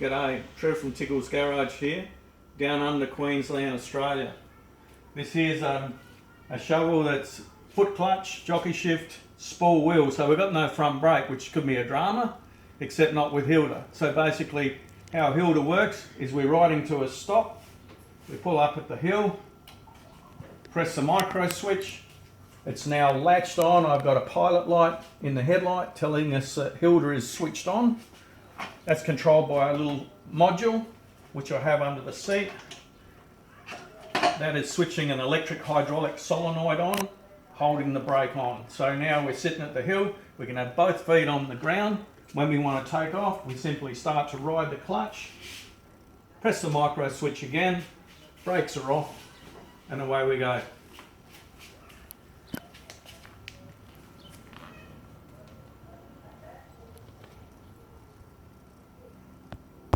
G'day, Trev from Tickle's Garage here, down under Queensland, Australia. This here's a shovel that's foot clutch, jockey shift, spool wheel, so we've got no front brake, which could be a drama, except not with Hilda. So basically how Hilda works is we're riding to a stop, we pull up at the hill, press the micro switch, it's now latched on. I've got a pilot light in the headlight telling us that Hilda is switched on. That's controlled by a little module which I have under the seat. That is switching an electric hydraulic solenoid on, holding the brake on. So now we're sitting at the hill, we can have both feet on the ground. When we want to take off, we simply start to ride the clutch, press the micro switch again, brakes are off, and away we go.